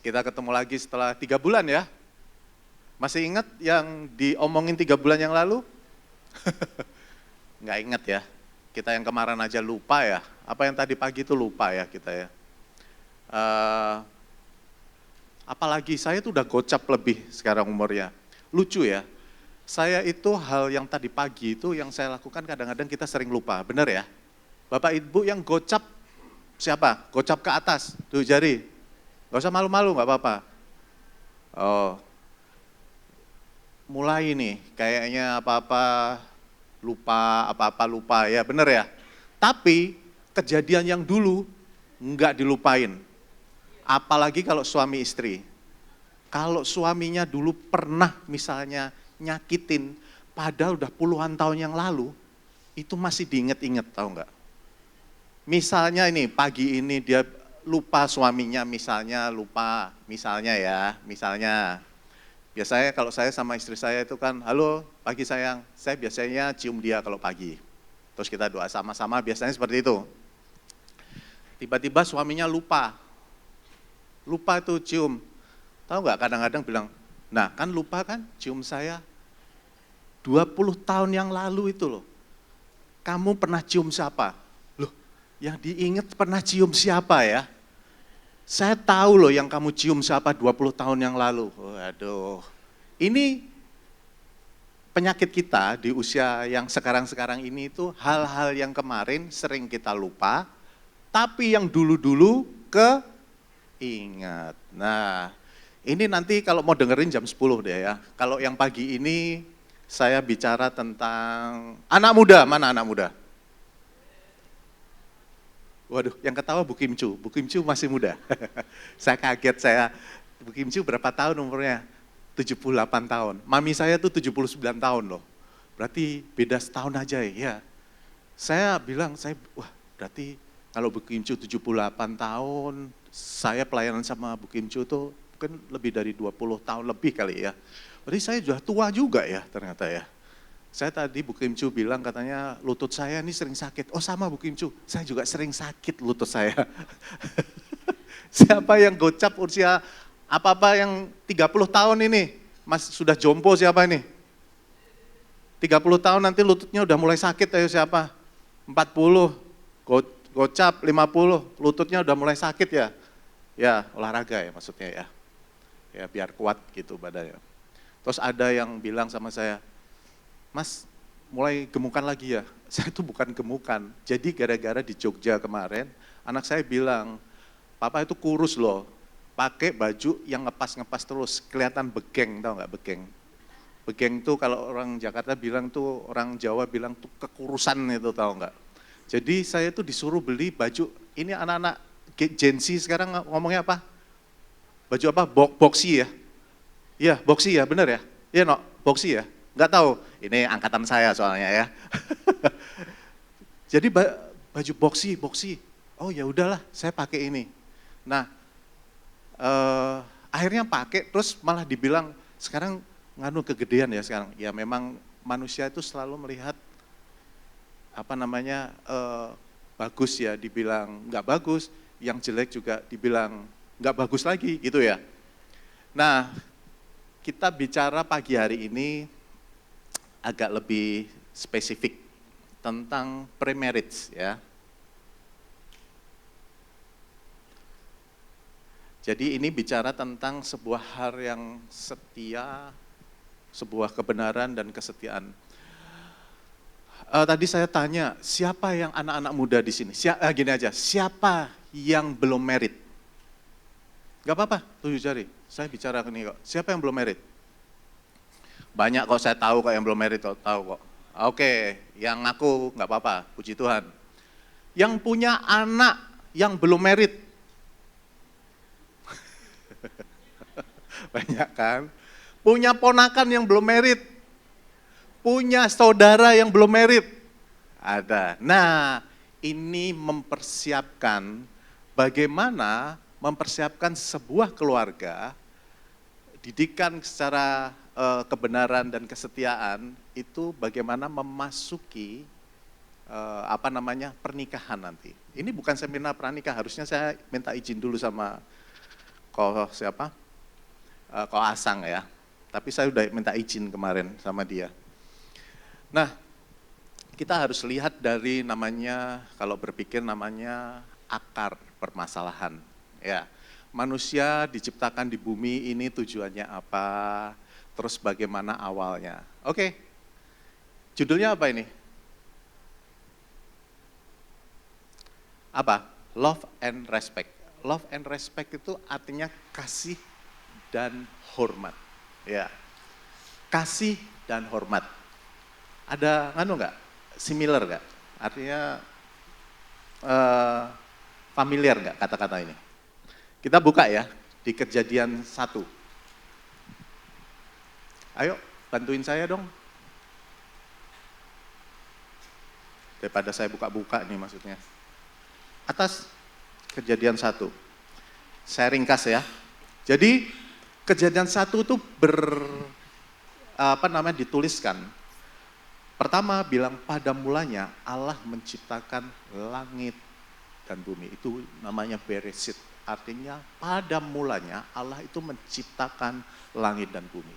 kita ketemu lagi setelah 3 bulan ya. Masih ingat yang diomongin 3 bulan yang lalu? Nggak ingat ya. Kita yang kemarin aja lupa ya. Apa yang tadi pagi itu lupa ya kita ya. Apalagi saya tuh udah gocap lebih sekarang umurnya. Lucu ya. Saya itu hal yang tadi pagi itu yang saya lakukan kadang-kadang kita sering lupa. Benar ya? Bapak Ibu yang gocap siapa? Gocap ke atas, tuh jari. Gak usah malu-malu, gak apa-apa. Oh, mulai nih, kayaknya apa-apa lupa, ya bener ya. Tapi kejadian yang dulu nggak dilupain. Apalagi kalau suami istri. Kalau suaminya dulu pernah misalnya nyakitin, padahal udah puluhan tahun yang lalu, itu masih diinget-inget, tahu nggak? Misalnya ini, pagi ini dia lupa suaminya, misalnya biasanya kalau saya sama istri saya itu kan, halo pagi sayang, saya biasanya cium dia kalau pagi. Terus kita doa sama-sama, biasanya seperti itu. Tiba-tiba suaminya lupa itu cium. Tahu nggak kadang-kadang bilang, nah kan lupa kan cium saya 20 tahun yang lalu itu loh. Kamu pernah cium siapa? Loh, yang diingat pernah cium siapa ya? Saya tahu loh yang kamu cium siapa 20 tahun yang lalu. Waduh, ini penyakit kita di usia yang sekarang-sekarang ini itu hal-hal yang kemarin sering kita lupa, tapi yang dulu-dulu keingat. Nah, ini nanti kalau mau dengerin jam 10 deh ya. Kalau yang pagi ini saya bicara tentang anak muda, mana anak muda? Waduh, yang ketawa Bu Kim Chu masih muda. Saya kaget, Bu Kim Chu berapa tahun umurnya? 78 tahun. Mami saya tuh 79 tahun loh. Berarti beda setahun aja ya. Saya bilang, wah berarti kalau Bu Kim Chu 78 tahun, saya pelayanan sama Bu Kim Chu tuh mungkin lebih dari 20 tahun lebih kali ya. Berarti saya sudah tua juga ya ternyata ya. Saya tadi Bu Kim Chu bilang katanya lutut saya ini sering sakit. Oh sama Bu Kim Chu, saya juga sering sakit lutut saya. Siapa yang gocap usia apa-apa yang 30 tahun ini? Mas sudah jompo siapa ini? 30 tahun nanti lututnya udah mulai sakit, ayo siapa? 40, gocap 50, lututnya udah mulai sakit ya? Ya olahraga ya maksudnya ya. Ya biar kuat gitu badannya. Terus ada yang bilang sama saya, Mas, mulai gemukan lagi ya? Saya tuh bukan gemukan. Jadi gara-gara di Jogja kemarin, anak saya bilang, Papa itu kurus loh, pakai baju yang ngepas-ngepas terus, kelihatan begeng, tahu nggak begeng? Begeng tuh kalau orang Jakarta bilang tuh, orang Jawa bilang tuh kekurusan itu, tahu nggak? Jadi saya tuh disuruh beli baju, ini anak-anak Gen Z sekarang ngomongnya apa? Baju apa? Boxy ya? Iya, boxy ya, bener ya? Iya no, boxy ya? Nggak tahu, ini angkatan saya soalnya ya. Jadi baju boxy. Oh ya udahlah, saya pakai ini. Nah, akhirnya pakai, terus malah dibilang sekarang nganu kegedean ya sekarang. Ya memang manusia itu selalu melihat bagus ya, dibilang nggak bagus, yang jelek juga dibilang nggak bagus lagi gitu ya. Nah, kita bicara pagi hari ini agak lebih spesifik tentang pre-marriage ya. Jadi ini bicara tentang sebuah hal yang setia, sebuah kebenaran dan kesetiaan. Tadi saya tanya, siapa yang anak-anak muda di sini? Gini aja, siapa yang belum married? Gak apa-apa, 7 jari. Saya bicara ini kok. Siapa yang belum married? Banyak kok, saya tahu kok yang belum married, tahu kok. Oke, yang ngaku nggak apa-apa, puji Tuhan. Yang punya anak yang belum married. Banyak kan? Punya ponakan yang belum married. Punya saudara yang belum married. Ada. Nah, ini mempersiapkan bagaimana mempersiapkan sebuah keluarga, didikan secara kebenaran dan kesetiaan itu bagaimana memasuki pernikahan nanti. Ini bukan seminar pranikah, harusnya saya minta izin dulu sama siapa? Ko Asang ya. Tapi saya udah minta izin kemarin sama dia. Nah, kita harus lihat dari namanya, kalau berpikir namanya akar permasalahan. Ya, manusia diciptakan di bumi ini tujuannya apa, terus bagaimana awalnya. Oke, judulnya apa ini? Apa? Love and respect. Love and respect itu artinya kasih dan hormat. Ya, kasih dan hormat. Ada nggak? Similar nggak? Artinya familiar nggak kata-kata ini? Kita buka ya di Kejadian 1. Ayo bantuin saya dong. Daripada saya buka-buka nih maksudnya. Atas Kejadian 1. Saya ringkas ya. Jadi Kejadian 1 itu dituliskan. Pertama bilang pada mulanya Allah menciptakan langit dan bumi. Itu namanya Bereshit. Artinya pada mulanya Allah itu menciptakan langit dan bumi.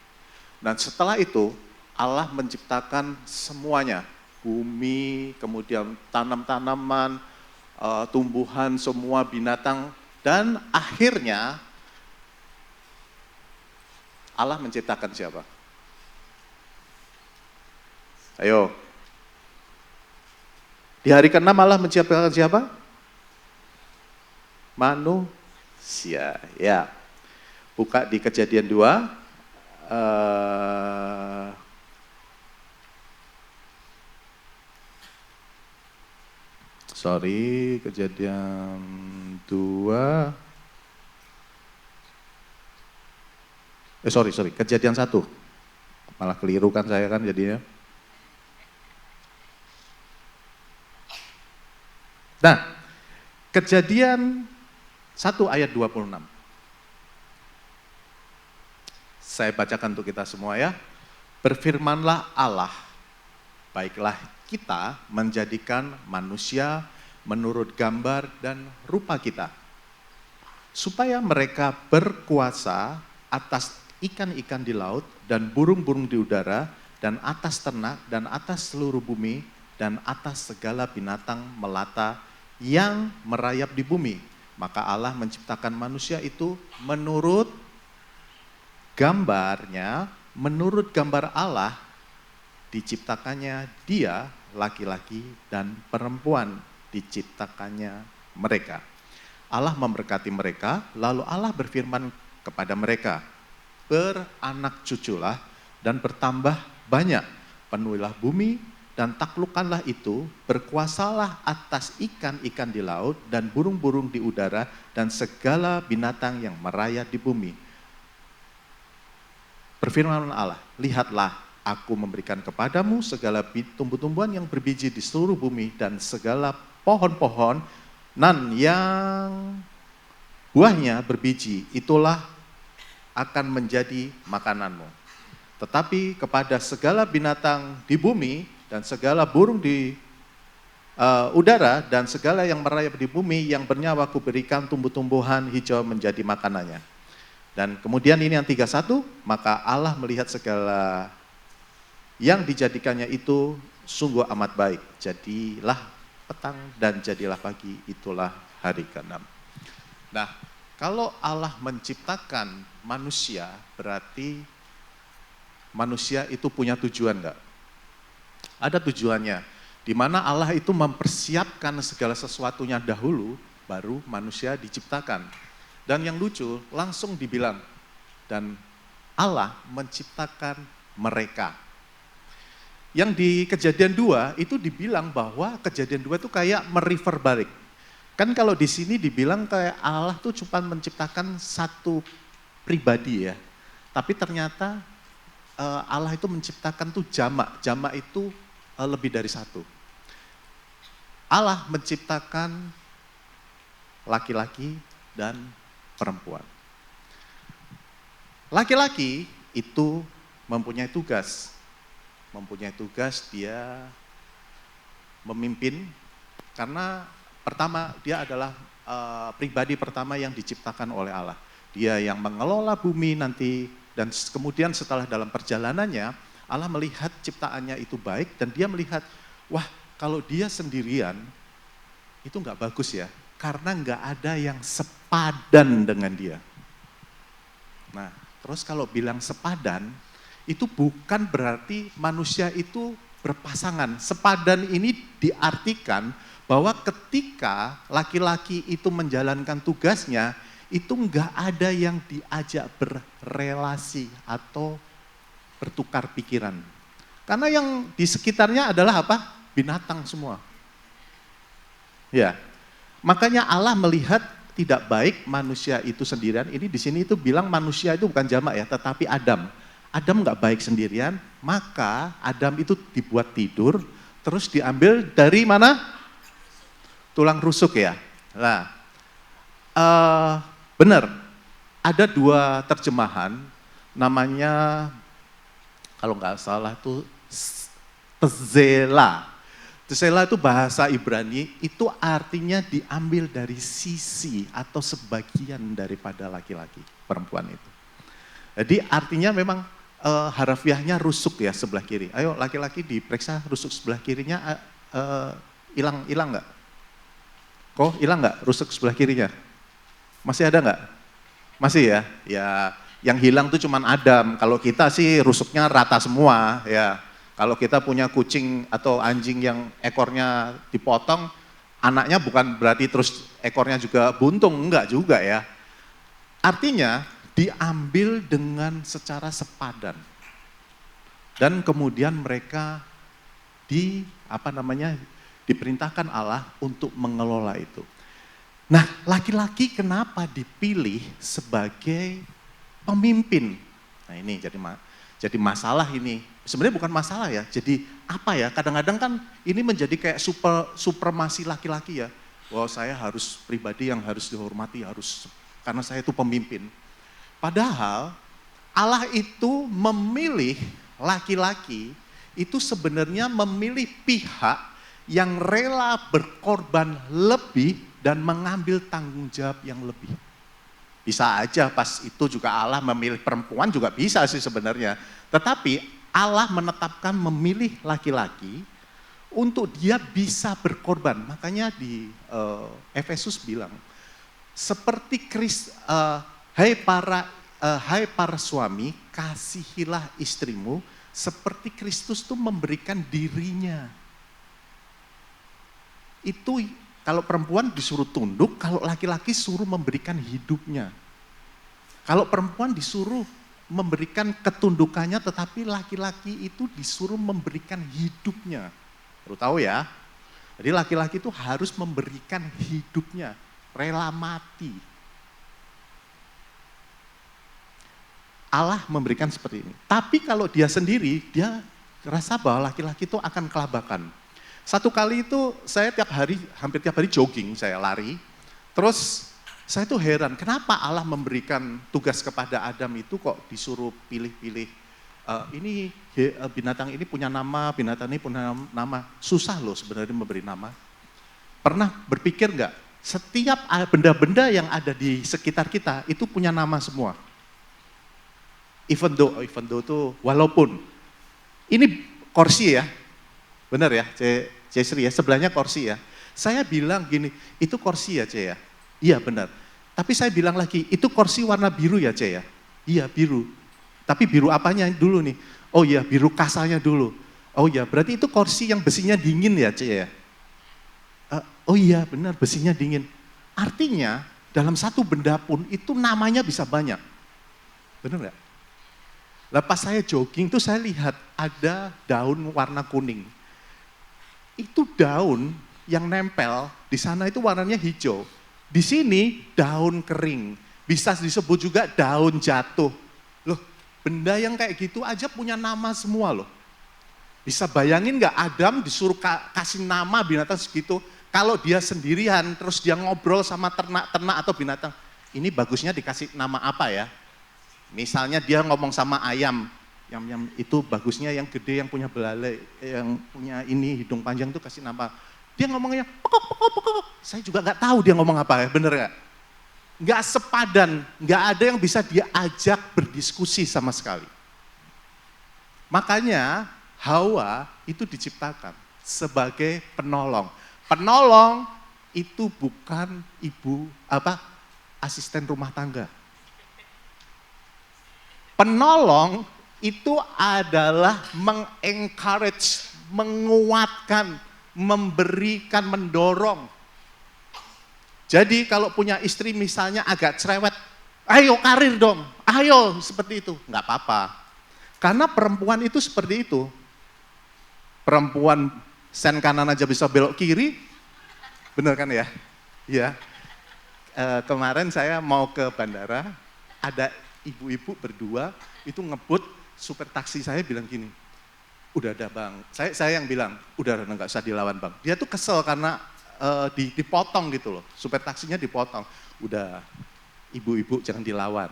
Dan setelah itu Allah menciptakan semuanya. Bumi, kemudian tanam-tanaman, tumbuhan, semua binatang. Dan akhirnya Allah menciptakan siapa? Ayo. Di hari ke-6 Allah menciptakan siapa? Manusia. Ya. Buka di Kejadian 2. Kejadian 2. Kejadian 1. Malah keliru kan saya kan jadinya. Nah, Kejadian 1 ayat 26. Saya bacakan untuk kita semua ya. Berfirmanlah Allah, baiklah kita menjadikan manusia menurut gambar dan rupa kita, supaya mereka berkuasa atas ikan-ikan di laut dan burung-burung di udara dan atas ternak dan atas seluruh bumi dan atas segala binatang melata yang merayap di bumi. Maka Allah menciptakan manusia itu menurut gambarnya, menurut gambar Allah diciptakannya dia, laki-laki dan perempuan diciptakannya mereka. Allah memberkati mereka, lalu Allah berfirman kepada mereka, beranak cuculah dan bertambah banyak, penuhilah bumi dan taklukkanlah itu, berkuasalah atas ikan-ikan di laut dan burung-burung di udara dan segala binatang yang merayap di bumi. Berfirman Allah, lihatlah aku memberikan kepadamu segala tumbuh-tumbuhan yang berbiji di seluruh bumi dan segala pohon-pohon nan yang buahnya berbiji, itulah akan menjadi makananmu. Tetapi kepada segala binatang di bumi dan segala burung di udara dan segala yang merayap di bumi yang bernyawa kuberikan tumbuh-tumbuhan hijau menjadi makanannya. Dan kemudian ini yang 31, maka Allah melihat segala yang dijadikannya itu sungguh amat baik. Jadilah petang dan jadilah pagi, itulah hari ke-6. Nah, kalau Allah menciptakan manusia, berarti manusia itu punya tujuan enggak? Ada tujuannya, di mana Allah itu mempersiapkan segala sesuatunya dahulu, baru manusia diciptakan. Dan yang lucu, langsung dibilang, dan Allah menciptakan mereka. Yang di Kejadian 2 itu dibilang bahwa Kejadian 2 itu kayak merefer balik. Kan kalau di sini dibilang kayak Allah tuh cuma menciptakan satu pribadi ya. Tapi ternyata Allah itu menciptakan tuh jamak. Jamak itu lebih dari satu. Allah menciptakan laki-laki dan perempuan. Laki-laki itu mempunyai tugas. Mempunyai tugas dia memimpin, karena pertama dia adalah pribadi pertama yang diciptakan oleh Allah. dia yang mengelola bumi nanti, dan kemudian setelah dalam perjalanannya, Allah melihat ciptaannya itu baik, dan dia melihat, wah kalau dia sendirian, itu nggak bagus ya, karena nggak ada yang sepadan dengan dia. Nah, terus kalau bilang sepadan, itu bukan berarti manusia itu berpasangan. Sepadan ini diartikan bahwa ketika laki-laki itu menjalankan tugasnya, itu enggak ada yang diajak berrelasi atau bertukar pikiran. Karena yang di sekitarnya adalah apa? Binatang semua. Ya, makanya Allah melihat tidak baik manusia itu sendirian. Ini di sini itu bilang manusia itu bukan jamak ya, tetapi Adam. Adam enggak baik sendirian, maka Adam itu dibuat tidur, terus diambil dari mana? Tulang rusuk ya. Nah, benar, ada dua terjemahan, namanya kalau nggak salah itu Tzela. Tzela itu bahasa Ibrani, itu artinya diambil dari sisi atau sebagian daripada laki-laki, perempuan itu. Jadi artinya memang harafiahnya rusuk ya sebelah kiri. Ayo laki-laki diperiksa rusuk sebelah kirinya hilang nggak? Kok hilang nggak rusuk sebelah kirinya? Masih ada nggak? Masih ya? Ya, yang hilang tuh cuman Adam. Kalau kita sih rusuknya rata semua ya. Kalau kita punya kucing atau anjing yang ekornya dipotong, anaknya bukan berarti terus ekornya juga buntung, enggak juga ya. Artinya diambil dengan secara sepadan. Dan kemudian mereka diperintahkan Allah untuk mengelola itu. Nah, laki-laki kenapa dipilih sebagai pemimpin? Nah, ini jadi masalah ini. Sebenarnya bukan masalah ya. Jadi apa ya? Kadang-kadang kan ini menjadi kayak supremasi laki-laki ya. Wah, saya harus pribadi yang harus dihormati, karena saya itu pemimpin. Padahal Allah itu memilih laki-laki itu sebenarnya memilih pihak yang rela berkorban lebih dan mengambil tanggung jawab yang lebih. Bisa aja pas itu juga Allah memilih perempuan juga bisa sih sebenarnya. Tetapi Allah menetapkan memilih laki-laki untuk dia bisa berkorban. Makanya di Efesus bilang, seperti hai para suami, kasihilah istrimu seperti Kristus tuh memberikan dirinya. Itu kalau perempuan disuruh tunduk, kalau laki-laki suruh memberikan hidupnya. Kalau perempuan disuruh memberikan ketundukannya, tetapi laki-laki itu disuruh memberikan hidupnya. Perlu tahu ya. Jadi laki-laki itu harus memberikan hidupnya, rela mati. Allah memberikan seperti ini. Tapi kalau dia sendiri, dia rasa bahwa laki-laki itu akan kelabakan. Satu kali itu saya hampir tiap hari jogging, saya lari. Terus saya tuh heran, kenapa Allah memberikan tugas kepada Adam itu kok disuruh pilih-pilih. Ini binatang ini punya nama, binatang ini punya nama. Susah loh sebenarnya memberi nama. Pernah berpikir nggak, setiap benda-benda yang ada di sekitar kita itu punya nama semua. Even though tuh walaupun. Ini kursi ya, benar ya, C. Sri ya, sebelahnya kursi ya. Saya bilang gini, itu kursi ya C ya? Iya benar. Tapi saya bilang lagi, itu kursi warna biru ya C ya? Iya biru. Tapi biru apanya dulu nih? Oh iya biru kasanya dulu. Oh iya berarti itu kursi yang besinya dingin ya C ya? Oh iya benar besinya dingin. Artinya dalam satu benda pun itu namanya bisa banyak. Benar nggak? Lepas saya jogging tuh saya lihat ada daun warna kuning. Itu daun yang nempel di sana itu warnanya hijau. Di sini daun kering, bisa disebut juga daun jatuh. Loh, benda yang kayak gitu aja punya nama semua loh. Bisa bayangin nggak Adam disuruh kasih nama binatang segitu, kalau dia sendirian terus dia ngobrol sama ternak-ternak atau binatang, ini bagusnya dikasih nama apa ya? Misalnya dia ngomong sama ayam, yam itu bagusnya yang gede, yang punya belalai, yang punya ini hidung panjang tuh kasih nama. Dia ngomongnya pokok. Saya juga nggak tahu dia ngomong apa ya, bener nggak? nggak sepadan, nggak ada yang bisa diajak berdiskusi sama sekali. Makanya Hawa itu diciptakan sebagai penolong. Penolong itu bukan asisten rumah tangga. Penolong itu adalah mengencourage, menguatkan, memberikan, mendorong. Jadi kalau punya istri misalnya agak cerewet, ayo karir dong, ayo seperti itu. Enggak apa-apa. Karena perempuan itu seperti itu. Perempuan sen kanan aja bisa belok kiri, bener kan ya? Iya. Kemarin saya mau ke bandara, ada ibu-ibu berdua, itu ngebut, supir taksi saya bilang gini, udah ada bang, saya yang bilang, udah nggak usah dilawan bang. Dia tuh kesel karena dipotong gitu loh, supir taksinya dipotong. Udah, ibu-ibu jangan dilawan.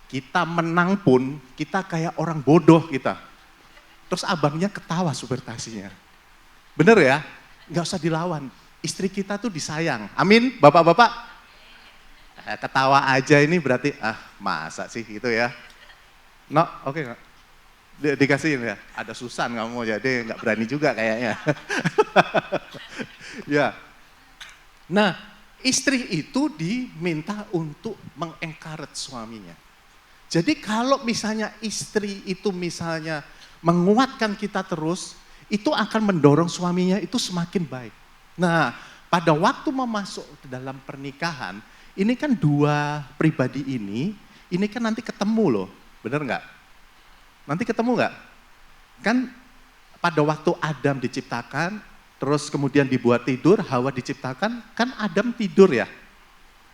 Kita menang pun, kita kayak orang bodoh kita. Terus abangnya ketawa supir taksinya. Bener ya? Nggak usah dilawan. Istri kita tuh disayang. Amin, bapak-bapak? Ketawa aja ini berarti, masa sih gitu ya. No, oke nggak? Dikasihin ya? Ada Susan kamu, jadi nggak berani juga kayaknya. Ya. Nah, istri itu diminta untuk mengencourage suaminya. Jadi kalau misalnya istri itu misalnya menguatkan kita terus, itu akan mendorong suaminya itu semakin baik. Nah, pada waktu memasuk dalam pernikahan, ini kan dua pribadi ini kan nanti ketemu loh, bener nggak? Nanti ketemu nggak? Kan pada waktu Adam diciptakan, terus kemudian dibuat tidur, Hawa diciptakan, kan Adam tidur ya?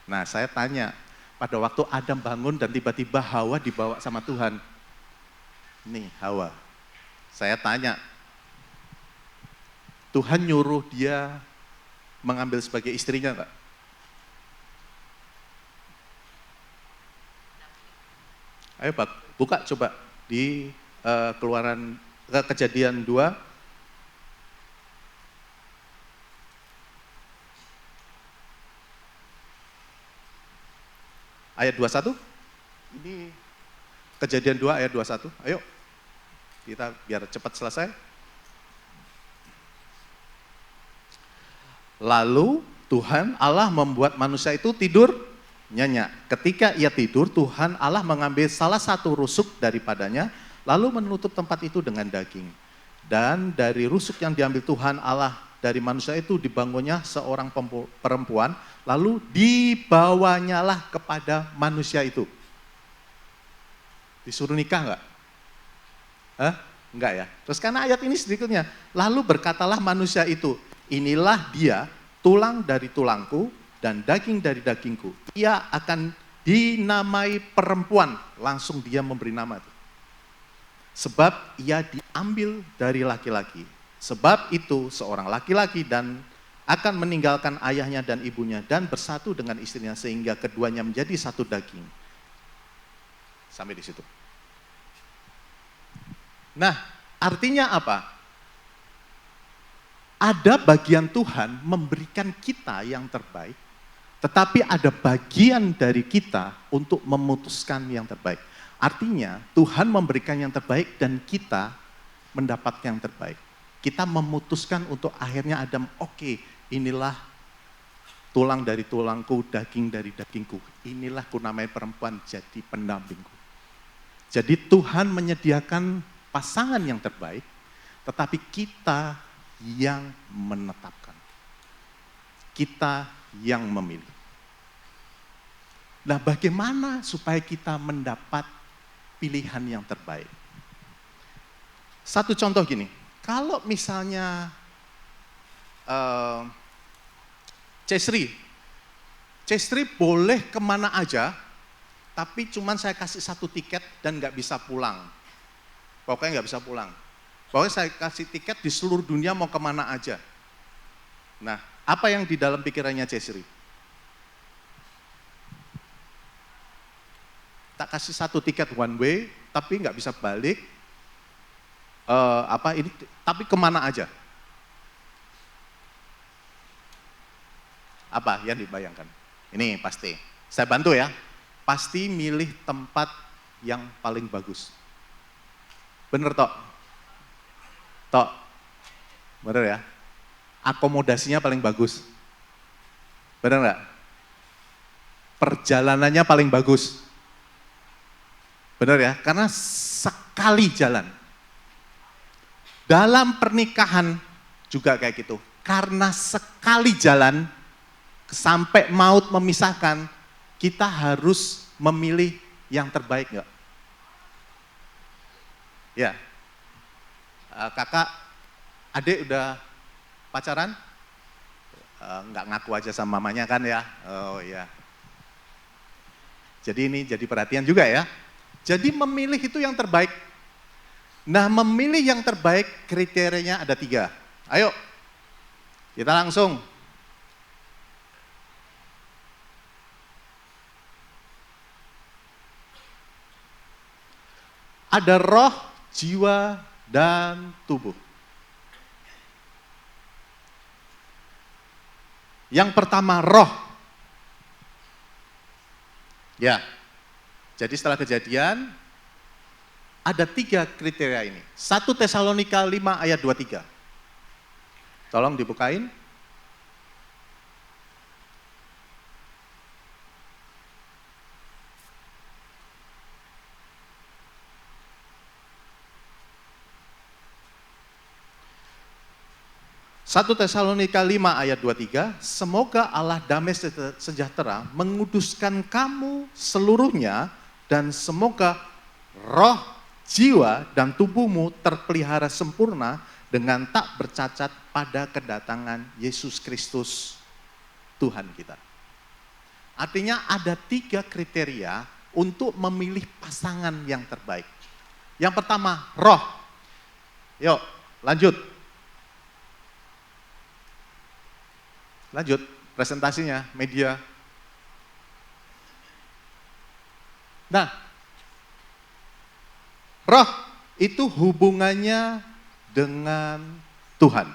Nah saya tanya, pada waktu Adam bangun dan tiba-tiba Hawa dibawa sama Tuhan. Nih Hawa, saya tanya, Tuhan nyuruh dia mengambil sebagai istrinya enggak? Ayo Pak, buka coba di Kejadian 2. Ayat 21. Ini Kejadian 2 ayat 21. Ayo, kita biar cepat selesai. Lalu Tuhan Allah membuat manusia itu tidur nyenyak. Ketika ia tidur, Tuhan Allah mengambil salah satu rusuk daripadanya, lalu menutup tempat itu dengan daging. Dan dari rusuk yang diambil Tuhan Allah dari manusia itu dibangunnya seorang perempuan, lalu dibawanyalah kepada manusia itu. Disuruh nikah enggak? Enggak ya. Terus karena ayat ini sedikitnya, lalu berkatalah manusia itu, inilah dia, tulang dari tulangku dan daging dari dagingku. Ia akan dinamai perempuan, langsung dia memberi nama itu. Sebab ia diambil dari laki-laki. Sebab itu seorang laki-laki dan akan meninggalkan ayahnya dan ibunya dan bersatu dengan istrinya sehingga keduanya menjadi satu daging. Sampai di situ. Nah, artinya apa? Ada bagian Tuhan memberikan kita yang terbaik, tetapi ada bagian dari kita untuk memutuskan yang terbaik. Artinya Tuhan memberikan yang terbaik dan kita mendapat yang terbaik. Kita memutuskan untuk akhirnya Adam, oke, inilah tulang dari tulangku, daging dari dagingku. Inilah kunamai perempuan jadi pendampingku. Jadi Tuhan menyediakan pasangan yang terbaik, tetapi kita yang menetapkan. Kita yang memilih. Nah, bagaimana supaya kita mendapat pilihan yang terbaik? Satu contoh gini, kalau misalnya Cesri boleh kemana aja, tapi cuman saya kasih satu tiket dan nggak bisa pulang. Pokoknya nggak bisa pulang. Pokoknya saya kasih tiket di seluruh dunia mau kemana aja. Nah, apa yang di dalam pikirannya Cesri? Tak kasih satu tiket one way, tapi nggak bisa balik. Tapi kemana aja? Apa yang dibayangkan? Ini pasti. Saya bantu ya. Pasti milih tempat yang paling bagus. Bener Tok? Tok? Bener ya? Akomodasinya paling bagus. Bener nggak? Perjalanannya paling bagus. Bener ya? Karena sekali jalan. Dalam pernikahan juga kayak gitu. Karena sekali jalan, sampai maut memisahkan, kita harus memilih yang terbaik nggak? Ya, kakak, adik udah pacaran? Nggak ngaku aja sama mamanya kan ya? Oh iya. Jadi ini jadi perhatian juga ya. Jadi memilih itu yang terbaik. Nah memilih yang terbaik kriterianya ada 3. Ayo, kita langsung. Ada roh, jiwa, dan tubuh. Yang pertama roh. Ya, jadi setelah kejadian, ada 3 kriteria ini. 1 Tesalonika 5 ayat 23. Tolong dibukain. Satu Tesalonika 5 ayat 23, semoga Allah damai sejahtera menguduskan kamu seluruhnya dan semoga roh, jiwa, dan tubuhmu terpelihara sempurna dengan tak bercacat pada kedatangan Yesus Kristus Tuhan kita. Artinya ada 3 kriteria untuk memilih pasangan yang terbaik. Yang pertama, roh. Yuk, lanjut. Lanjut, presentasinya, media. Nah, roh itu hubungannya dengan Tuhan.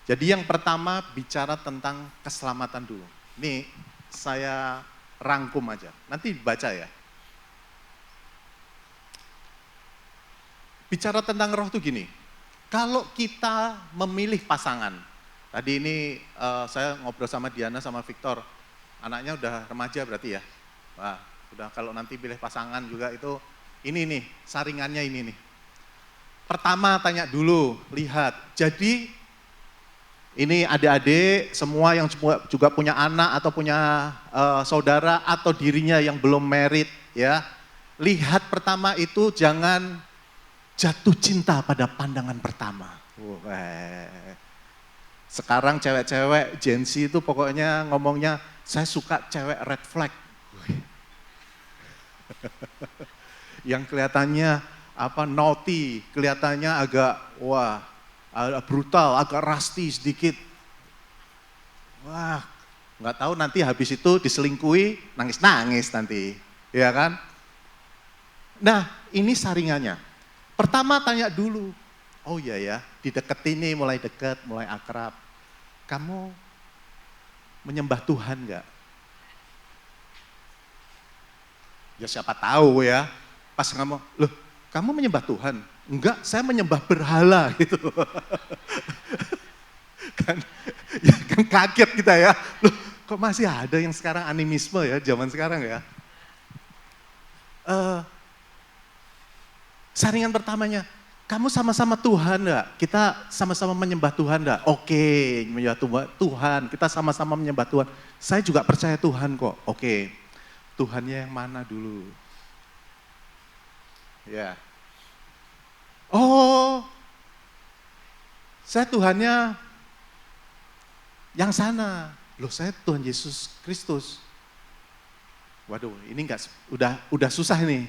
Jadi yang pertama bicara tentang keselamatan dulu. Nih, saya rangkum aja, nanti baca ya. Bicara tentang roh itu gini, kalau kita memilih pasangan, tadi ini saya ngobrol sama Diana sama Victor, anaknya udah remaja berarti ya. Wah, udah kalau nanti pilih pasangan juga itu, ini nih, saringannya ini nih. Pertama tanya dulu, lihat, jadi ini adik-adik semua yang juga punya anak atau punya saudara atau dirinya yang belum married ya. Lihat pertama itu jangan jatuh cinta pada pandangan pertama. Sekarang cewek-cewek Gen Z itu pokoknya ngomongnya, saya suka cewek red flag. Yang kelihatannya naughty, kelihatannya agak brutal, agak rusty sedikit. Wah, nggak tahu nanti habis itu diselingkuhi, nangis-nangis nanti, ya kan? Nah, ini saringannya. Pertama tanya dulu, oh iya ya, dideketin nih, mulai deket, mulai akrab. Kamu menyembah Tuhan nggak? Ya siapa tahu ya, pas kamu, loh kamu menyembah Tuhan? Enggak, saya menyembah berhala gitu. kan kaget kita ya, loh kok masih ada yang sekarang animisme ya, zaman sekarang ya. Saringan pertamanya, kamu sama-sama Tuhan enggak? Kita sama-sama menyembah Tuhan enggak? Oke, menyembah Tuhan, kita sama-sama menyembah Tuhan. Saya juga percaya Tuhan kok. Oke, Tuhannya yang mana dulu? Ya. Oh, saya Tuhannya yang sana. Loh, saya Tuhan Yesus Kristus. Waduh, ini udah susah nih.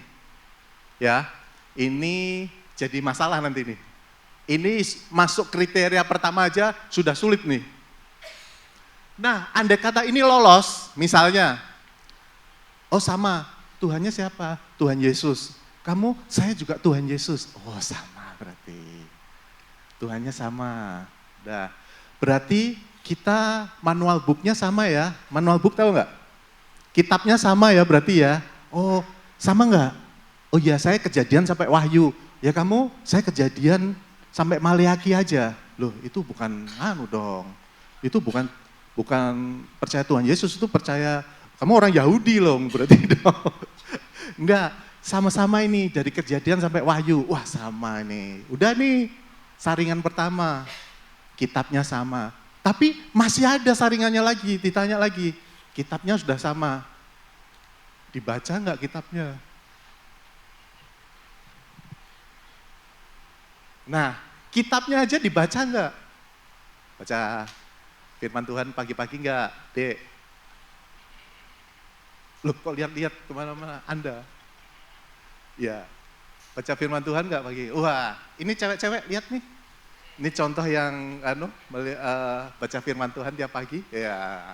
Ya, ini jadi masalah nanti nih. Ini masuk kriteria pertama aja sudah sulit nih. Nah, andai kata ini lolos, misalnya, oh sama, Tuhannya siapa? Tuhan Yesus. Kamu, saya juga Tuhan Yesus. Oh sama berarti. Tuhannya sama. Berarti kita manual booknya sama ya. Manual book tahu nggak? Kitabnya sama ya berarti ya. Oh, sama enggak? Oh iya, saya Kejadian sampai Wahyu. Ya kamu, saya Kejadian sampai Maleakhi aja. Loh, itu bukan anu dong. Itu bukan bukan percaya Tuhan Yesus, itu percaya kamu orang Yahudi loh berarti dong. Enggak, sama-sama ini dari Kejadian sampai Wahyu. Wah, sama ini. Udah nih saringan pertama. Kitabnya sama. Tapi masih ada saringannya lagi, ditanya lagi. Kitabnya sudah sama. Dibaca enggak kitabnya? Nah, kitabnya aja dibaca enggak? Baca firman Tuhan pagi-pagi enggak, Dek? Loh, kok lihat-lihat kemana-mana? Anda? Ya, baca firman Tuhan enggak pagi? Wah, ini cewek-cewek lihat nih. Ini contoh yang baca firman Tuhan tiap pagi. Ya,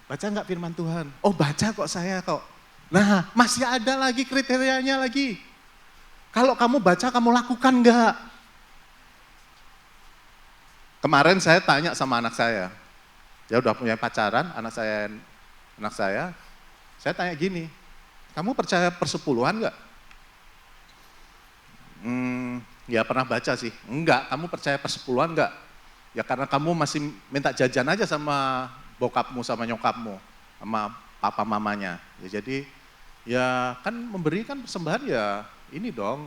baca enggak firman Tuhan? Oh, baca kok saya kok. Nah, masih ada lagi kriterianya lagi. Kalau kamu baca, kamu lakukan enggak? Kemarin saya tanya sama anak saya. Dia udah punya pacaran, anak saya tanya gini, kamu percaya persepuluhan enggak? Ya pernah baca sih. Enggak, kamu percaya persepuluhan enggak? Ya karena kamu masih minta jajan aja sama bokapmu, sama nyokapmu, sama papa mamanya. Ya jadi, ya kan memberikan persembahan ya ini dong,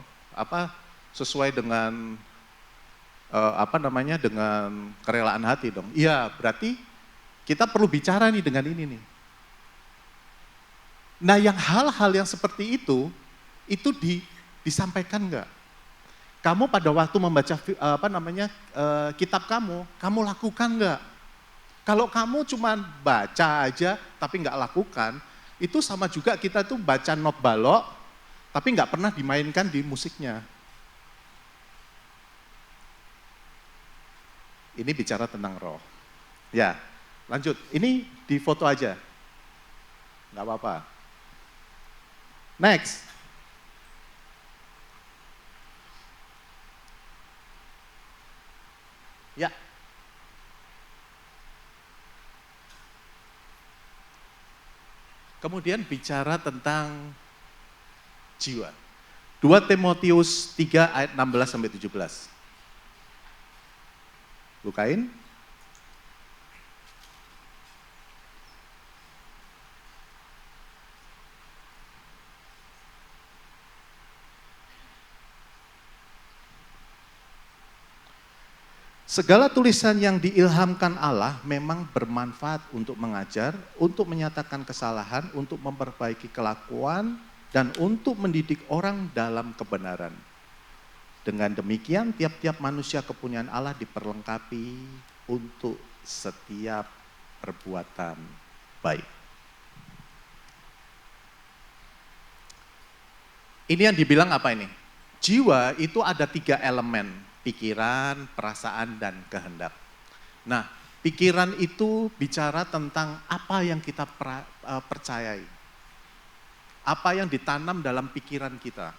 sesuai dengan dengan kerelaan hati dong. Iya, berarti kita perlu bicara nih dengan ini nih. Nah, yang hal-hal yang seperti itu disampaikan enggak? Kamu pada waktu membaca kitab kamu lakukan enggak? Kalau kamu cuma baca aja tapi enggak lakukan, itu sama juga kita tuh baca not balok tapi enggak pernah dimainkan di musiknya. Ini bicara tentang roh. Ya, lanjut. Ini di foto aja. Enggak apa-apa. Next. Ya. Kemudian bicara tentang jiwa. 2 Timotius 3 ayat 16 sampai 17. Bukain. Segala tulisan yang diilhamkan Allah memang bermanfaat untuk mengajar, untuk menyatakan kesalahan, untuk memperbaiki kelakuan, dan untuk mendidik orang dalam kebenaran. Dengan demikian, tiap-tiap manusia kepunyaan Allah diperlengkapi untuk setiap perbuatan baik. Ini yang dibilang apa ini? Jiwa itu ada 3 elemen. Pikiran, perasaan, dan kehendak. Nah, pikiran itu bicara tentang apa yang kita percayai. Apa yang ditanam dalam pikiran kita.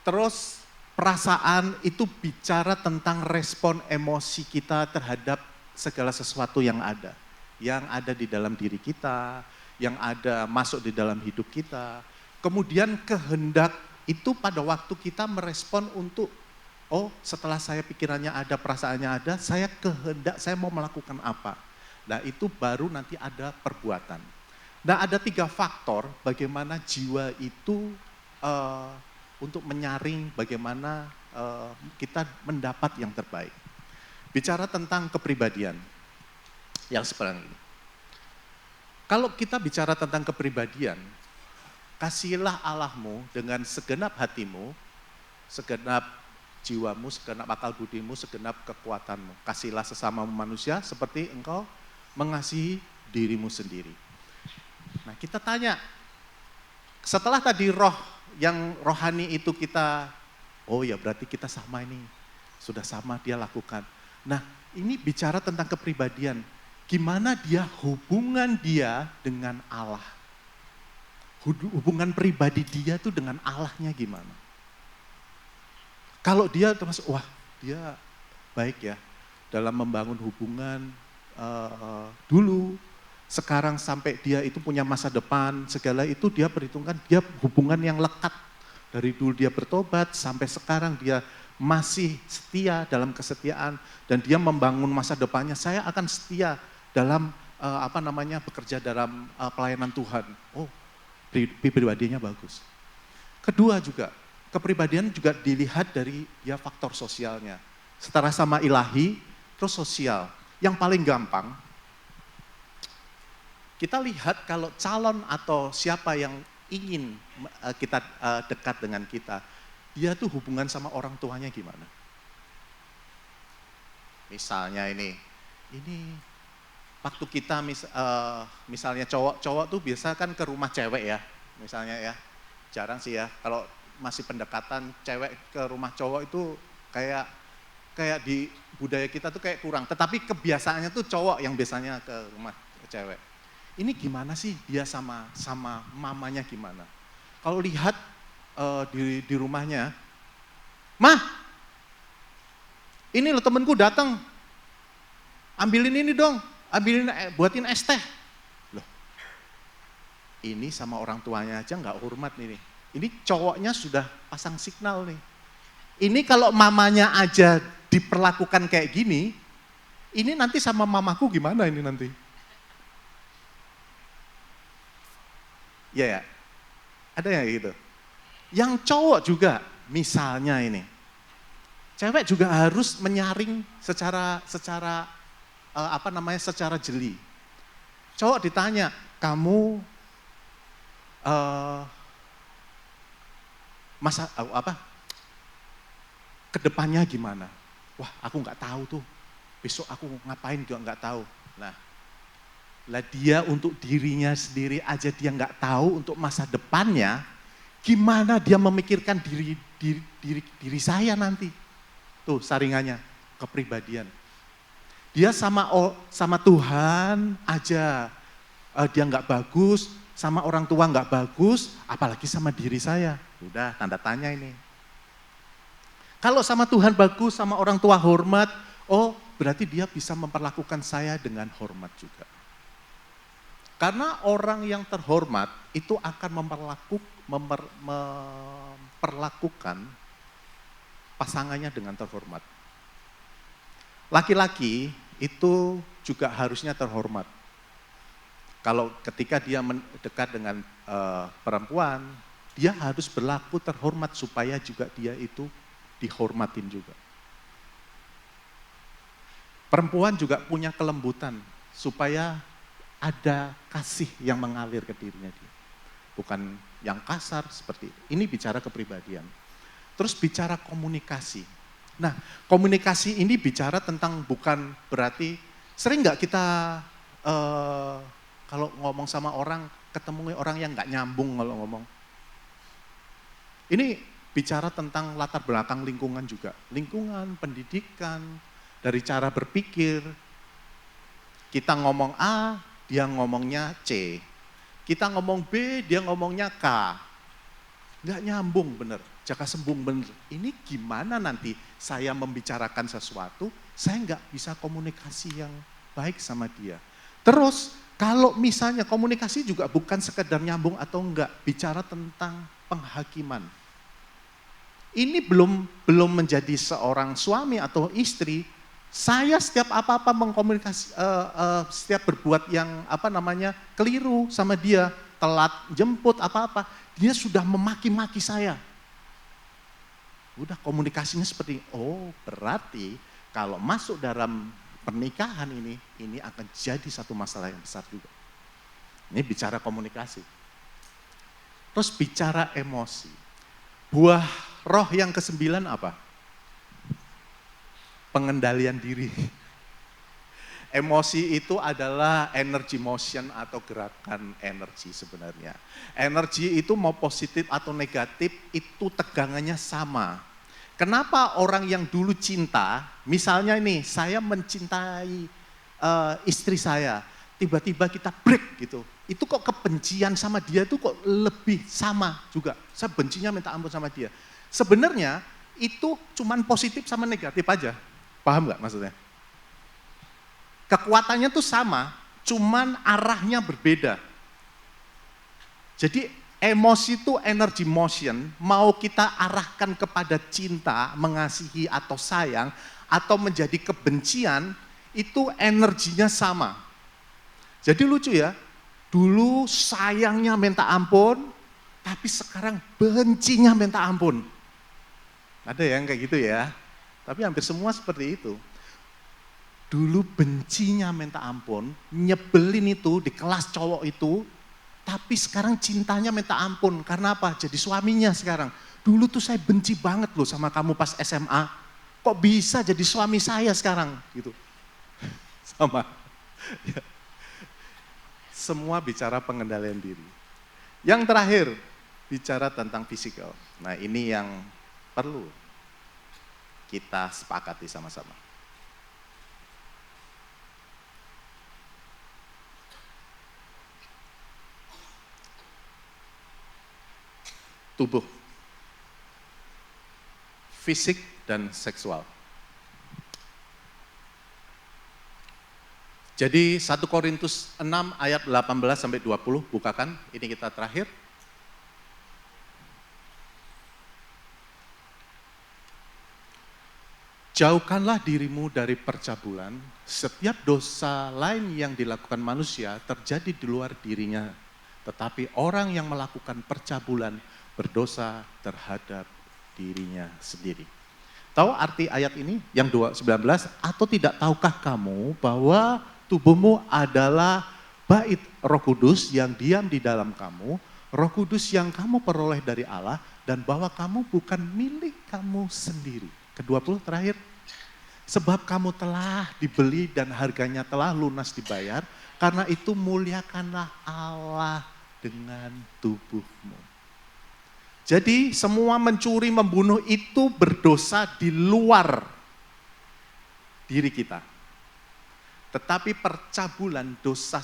Terus perasaan itu bicara tentang respon emosi kita terhadap segala sesuatu yang ada. Yang ada di dalam diri kita, yang ada masuk di dalam hidup kita. Kemudian kehendak itu pada waktu kita merespon untuk setelah saya pikirannya ada, perasaannya ada, saya kehendak, saya mau melakukan apa. Nah itu baru nanti ada perbuatan. Nah ada 3 faktor bagaimana jiwa itu untuk menyaring bagaimana kita mendapat yang terbaik. Bicara tentang kepribadian yang seperti ini. Kalau kita bicara tentang kepribadian, kasihilah Allahmu dengan segenap hatimu, segenap jiwamu, segenap akal budimu, segenap kekuatanmu. Kasihlah sesama manusia seperti engkau mengasihi dirimu sendiri. Nah kita tanya, setelah tadi roh yang rohani itu kita, oh ya berarti kita sama ini, sudah sama dia lakukan. Nah ini bicara tentang kepribadian, gimana hubungan dia dengan Allah. Hubungan pribadi dia tuh dengan Allahnya gimana. Kalau dia termasuk, wah dia baik ya dalam membangun hubungan dulu, sekarang sampai dia itu punya masa depan, segala itu dia perhitungkan, dia hubungan yang lekat. Dari dulu dia bertobat, sampai sekarang dia masih setia dalam kesetiaan, dan dia membangun masa depannya, saya akan setia dalam bekerja dalam pelayanan Tuhan. Oh, pribadinya bagus. Kedua juga, kepribadian juga dilihat dari ya faktor sosialnya. Setara sama ilahi, terus sosial. Yang paling gampang, kita lihat kalau calon atau siapa yang ingin kita dekat dengan kita, dia tuh hubungan sama orang tuanya gimana? Misalnya ini waktu kita misalnya cowok tuh biasa kan ke rumah cewek ya, misalnya ya, jarang sih ya, kalau masih pendekatan cewek ke rumah cowok itu kayak di budaya kita tuh kayak kurang, tetapi kebiasaannya tuh cowok yang biasanya ke rumah cewek. Ini gimana sih dia sama mamanya gimana? Kalau lihat di rumahnya, "Mah, ini loh temenku datang, ambilin ini dong, buatin es teh." Loh, ini sama orang tuanya aja nggak hormat nih. Ini cowoknya sudah pasang signal nih. Ini kalau mamanya aja diperlakukan kayak gini, ini nanti sama mamaku gimana ini nanti? Ya, ada yang gitu. Yang cowok juga, misalnya ini, cewek juga harus menyaring secara jeli. Cowok ditanya, "Kamu kedepannya gimana?" "Wah, aku nggak tahu tuh. Besok aku ngapain juga nggak tahu." Lah dia untuk dirinya sendiri aja dia nggak tahu untuk masa depannya, gimana dia memikirkan diri saya nanti? Tuh saringannya, kepribadian. Dia sama Tuhan aja dia nggak bagus, sama orang tua nggak bagus, apalagi sama diri saya. Udah tanda tanya ini. Kalau sama Tuhan bagus, sama orang tua hormat, oh berarti dia bisa memperlakukan saya dengan hormat juga. Karena orang yang terhormat itu akan memperlakukan pasangannya dengan terhormat. Laki-laki itu juga harusnya terhormat. Kalau ketika dia dekat dengan perempuan, dia harus berlaku terhormat supaya juga dia itu dihormatin juga. Perempuan juga punya kelembutan supaya ada kasih yang mengalir ke dirinya dia. Bukan yang kasar seperti itu. Ini bicara kepribadian. Terus bicara komunikasi. Nah, komunikasi ini bicara tentang bukan berarti, sering nggak kita kalau ngomong sama orang, ketemu orang yang nggak nyambung kalau ngomong. Ini bicara tentang latar belakang lingkungan juga. Lingkungan, pendidikan, dari cara berpikir. Kita ngomong A, dia ngomongnya C. Kita ngomong B, dia ngomongnya K. Nggak nyambung bener, jaka sembung bener. Ini gimana nanti saya membicarakan sesuatu, saya nggak bisa komunikasi yang baik sama dia. Terus kalau misalnya komunikasi juga bukan sekedar nyambung atau enggak, bicara tentang penghakiman. Ini belum menjadi seorang suami atau istri. Saya setiap apa-apa mengkomunikasi, setiap berbuat yang keliru sama dia, telat jemput apa-apa, dia sudah memaki-maki saya. Udah komunikasinya seperti, oh berarti kalau masuk dalam pernikahan ini akan jadi satu masalah yang besar juga. Ini bicara komunikasi. Terus bicara emosi. Buah roh yang ke-9 apa? Pengendalian diri. Emosi itu adalah energy motion atau gerakan energi sebenarnya. Energi itu mau positif atau negatif itu tegangannya sama. Kenapa orang yang dulu cinta, misalnya ini saya mencintai istri saya, tiba-tiba kita break gitu. Itu kok kebencian sama dia itu kok lebih sama juga. Saya bencinya minta ampun sama dia. Sebenarnya itu cuman positif sama negatif aja. Paham nggak maksudnya? Kekuatannya tuh sama, cuman arahnya berbeda. Jadi emosi itu energy motion, mau kita arahkan kepada cinta, mengasihi atau sayang, atau menjadi kebencian, itu energinya sama. Jadi lucu ya, dulu sayangnya minta ampun, tapi sekarang bencinya minta ampun. Ada yang kayak gitu ya, tapi hampir semua seperti itu. Dulu bencinya minta ampun, nyebelin itu di kelas cowok itu, tapi sekarang cintanya minta ampun. Karena apa? Jadi suaminya sekarang. Dulu tuh saya benci banget loh sama kamu pas SMA. Kok bisa jadi suami saya sekarang? Gitu. Sama. Semua bicara pengendalian diri. Yang terakhir, bicara tentang fisikal. Nah ini yang perlu kita sepakati sama-sama. Tubuh, fisik dan seksual. Jadi 1 Korintus 6 ayat 18 sampai 20, bukakan, ini kita terakhir. Jauhkanlah dirimu dari percabulan, setiap dosa lain yang dilakukan manusia terjadi di luar dirinya, tetapi orang yang melakukan percabulan berdosa terhadap dirinya sendiri. Tahu arti ayat ini yang 19? Atau tidak tahukah kamu bahwa tubuhmu adalah bait Roh Kudus yang diam di dalam kamu, Roh Kudus yang kamu peroleh dari Allah, dan bahwa kamu bukan milik kamu sendiri. Ke-20 terakhir. Sebab kamu telah dibeli dan harganya telah lunas dibayar, karena itu muliakanlah Allah dengan tubuhmu. Jadi semua mencuri, membunuh itu berdosa di luar diri kita. Tetapi percabulan, dosa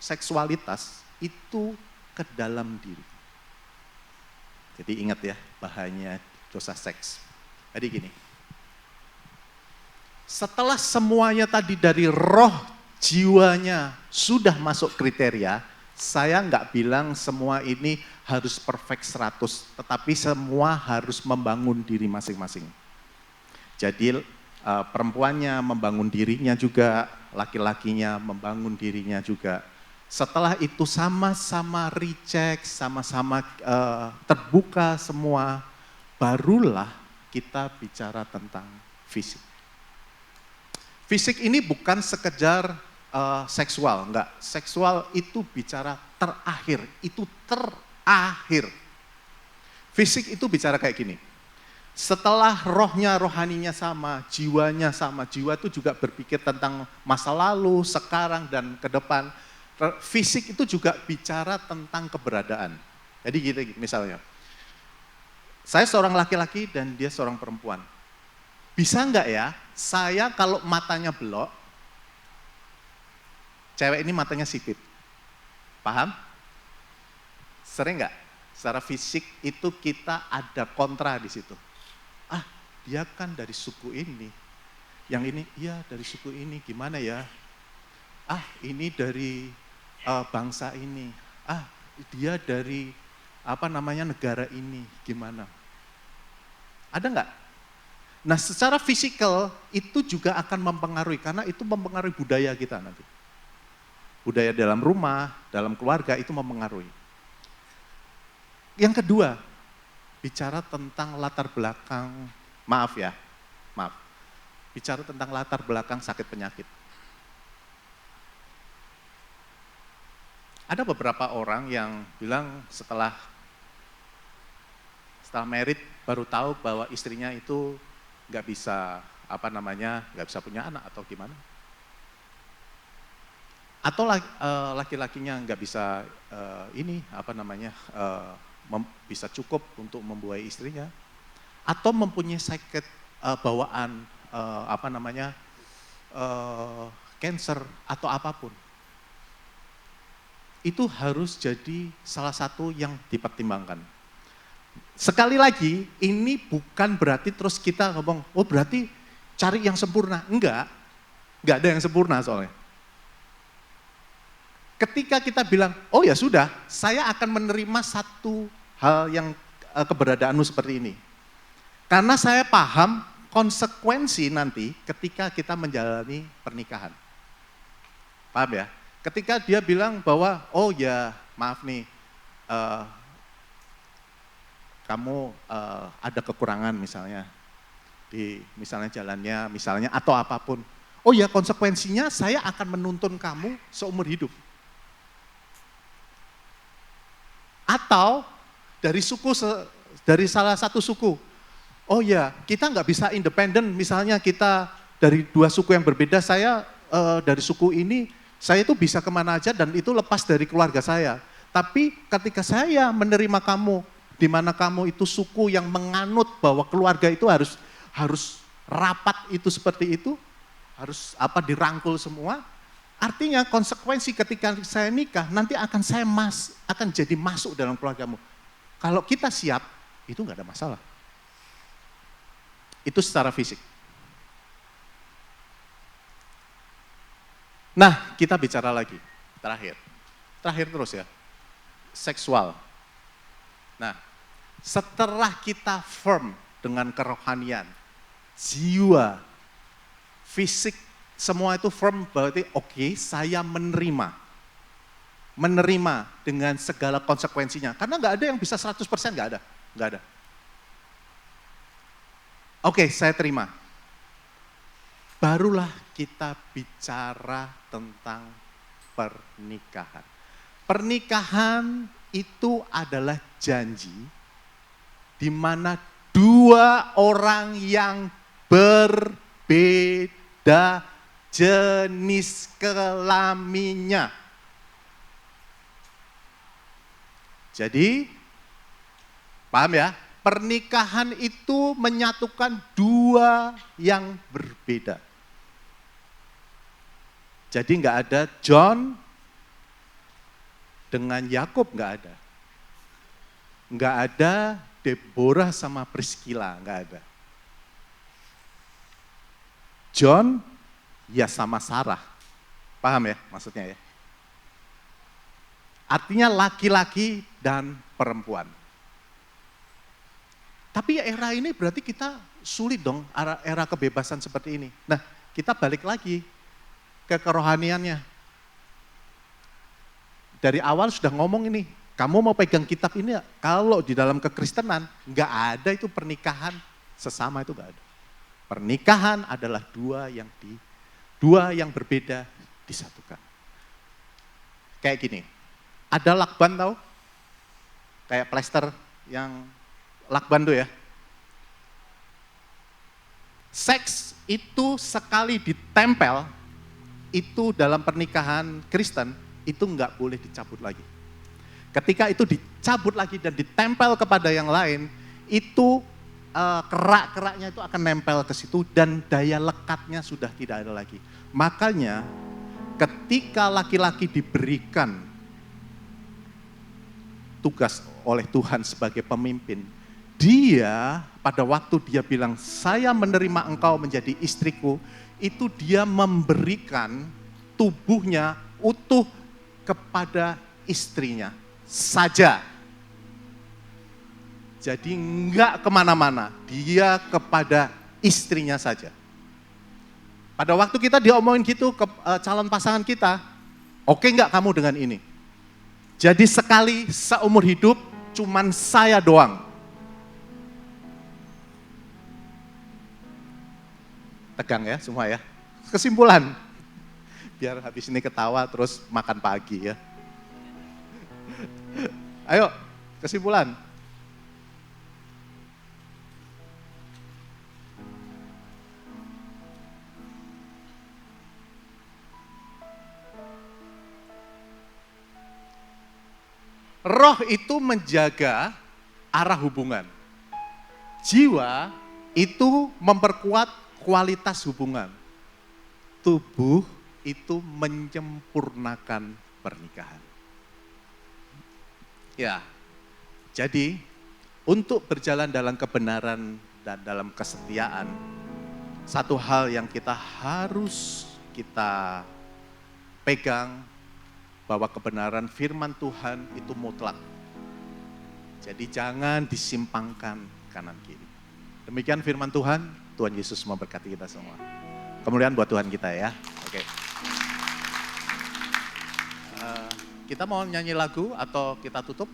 seksualitas itu ke dalam diri. Jadi ingat ya, bahayanya dosa seks. Jadi gini, setelah semuanya tadi dari roh, jiwanya sudah masuk kriteria, saya nggak bilang semua ini harus perfect 100, tetapi semua harus membangun diri masing-masing. Jadi perempuannya membangun dirinya juga, laki-lakinya membangun dirinya juga. Setelah itu sama-sama recheck, sama-sama terbuka semua, barulah kita bicara tentang fisik. Fisik ini bukan sekedar seksual, enggak. Seksual itu bicara terakhir, itu terakhir. Fisik itu bicara kayak gini. Setelah rohnya, rohaninya sama, jiwanya sama. Jiwa itu juga berpikir tentang masa lalu, sekarang, dan ke depan. Fisik itu juga bicara tentang keberadaan. Jadi gitu misalnya. Saya seorang laki-laki dan dia seorang perempuan. Bisa enggak ya, saya kalau matanya belok, cewek ini matanya sipit. Paham? Sering enggak? Secara fisik itu kita ada kontra di situ. Ah, dia kan dari suku ini. Yang ini, iya dari suku ini, gimana ya? Ah, ini dari bangsa ini. Ah, dia dari negara ini, gimana? Ada enggak? Nah, secara fisikal itu juga akan mempengaruhi, karena itu mempengaruhi budaya kita nanti. Budaya dalam rumah, dalam keluarga itu mempengaruhi. Yang kedua, bicara tentang latar belakang, maaf. Bicara tentang latar belakang sakit penyakit. Ada beberapa orang yang bilang setelah married baru tahu bahwa istrinya itu nggak bisa nggak bisa punya anak atau gimana. Atau laki-lakinya nggak bisa bisa cukup untuk membuahi istrinya, atau mempunyai sakit bawaan cancer atau apapun. Itu harus jadi salah satu yang dipertimbangkan. Sekali lagi, ini bukan berarti terus kita ngomong, oh berarti cari yang sempurna. Enggak ada yang sempurna soalnya. ketika kita bilang, oh ya sudah, saya akan menerima satu hal yang keberadaanmu seperti ini. Karena saya paham konsekuensi nanti ketika kita menjalani pernikahan. Paham ya? Ketika dia bilang bahwa, oh ya maaf nih, kamu ada kekurangan misalnya, di misalnya jalannya, misalnya atau apapun. Oh ya konsekuensinya saya akan menuntun kamu seumur hidup. Atau dari salah satu suku, oh ya kita nggak bisa independen, misalnya kita dari dua suku yang berbeda, saya dari suku ini, saya itu bisa kemana aja dan itu lepas dari keluarga saya. Tapi ketika saya menerima kamu, di mana kamu itu suku yang menganut bahwa keluarga itu harus rapat itu seperti itu, harus dirangkul semua. Artinya konsekuensi ketika saya nikah nanti akan jadi masuk dalam keluargamu. Kalau kita siap, itu nggak ada masalah. Itu secara fisik. Nah, kita bicara lagi, terakhir terus ya, seksual. Nah, setelah kita firm dengan kerohanian, jiwa, fisik, semua itu firm, berarti oke, saya menerima dengan segala konsekuensinya. Karena nggak ada yang bisa 100%, nggak ada. Oke, saya terima. Barulah kita bicara tentang pernikahan. Pernikahan itu adalah janji di mana dua orang yang berbeda jenis kelaminnya. Jadi, paham ya? Pernikahan itu menyatukan dua yang berbeda. Jadi nggak ada John dengan Yakub, nggak ada. Nggak ada Deborah sama Priscilla, nggak ada. John ya sama Sarah, paham ya maksudnya ya? Artinya laki-laki dan perempuan. Tapi era ini berarti kita sulit dong, era kebebasan seperti ini. Nah, kita balik lagi ke kerohaniannya. Dari awal sudah ngomong ini, kamu mau pegang kitab ini, kalau di dalam kekristenan nggak ada itu pernikahan sesama, itu nggak ada. Pernikahan adalah dua yang berbeda disatukan. Kayak gini, ada lakban tahu? Kayak plester yang lakban tuh ya. Seks itu sekali ditempel, itu dalam pernikahan Kristen, itu nggak boleh dicabut lagi. Ketika itu dicabut lagi dan ditempel kepada yang lain, itu kerak-keraknya itu akan nempel ke situ dan daya lekatnya sudah tidak ada lagi. Makanya ketika laki-laki diberikan tugas oleh Tuhan sebagai pemimpin, dia pada waktu dia bilang, saya menerima engkau menjadi istriku, itu dia memberikan tubuhnya utuh kepada istrinya saja. Jadi enggak kemana-mana, dia kepada istrinya saja. Pada waktu kita diomongin gitu ke calon pasangan kita, oke enggak kamu dengan ini? Jadi sekali seumur hidup cuman saya doang. Tegang ya semua ya. Kesimpulan, biar habis ini ketawa terus makan pagi ya. Ayo, kesimpulan. Roh itu menjaga arah hubungan. Jiwa itu memperkuat kualitas hubungan. Tubuh itu menyempurnakan pernikahan. Ya, jadi untuk berjalan dalam kebenaran dan dalam kesetiaan, satu hal yang kita harus pegang bahwa kebenaran firman Tuhan itu mutlak. Jadi jangan disimpangkan kanan kiri. Demikian firman Tuhan, Tuhan Yesus memberkati kita semua. Kemuliaan buat Tuhan kita ya. Oke. Kita mau nyanyi lagu atau kita tutup?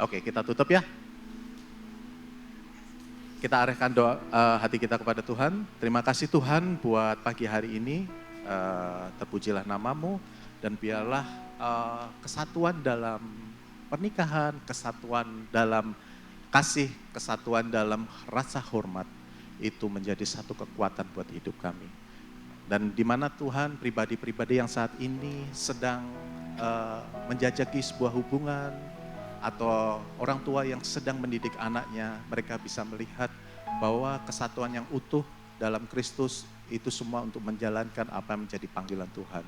Oke, kita tutup ya. Kita arahkan doa hati kita kepada Tuhan. Terima kasih Tuhan buat pagi hari ini. Terpujilah namamu dan biarlah kesatuan dalam pernikahan, kesatuan dalam kasih, kesatuan dalam rasa hormat itu menjadi satu kekuatan buat hidup kami. Dan di mana Tuhan pribadi-pribadi yang saat ini sedang menjajaki sebuah hubungan atau orang tua yang sedang mendidik anaknya, mereka bisa melihat bahwa kesatuan yang utuh dalam Kristus itu semua untuk menjalankan apa yang menjadi panggilan Tuhan.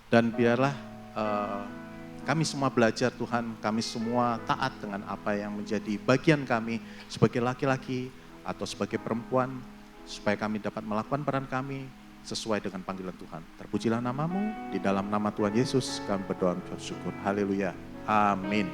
Dan biarlah kami semua belajar Tuhan, kami semua taat dengan apa yang menjadi bagian kami sebagai laki-laki atau sebagai perempuan, supaya kami dapat melakukan peran kami sesuai dengan panggilan Tuhan. Terpujilah namamu, di dalam nama Tuhan Yesus kami berdoa dan bersyukur. Haleluya. Amin.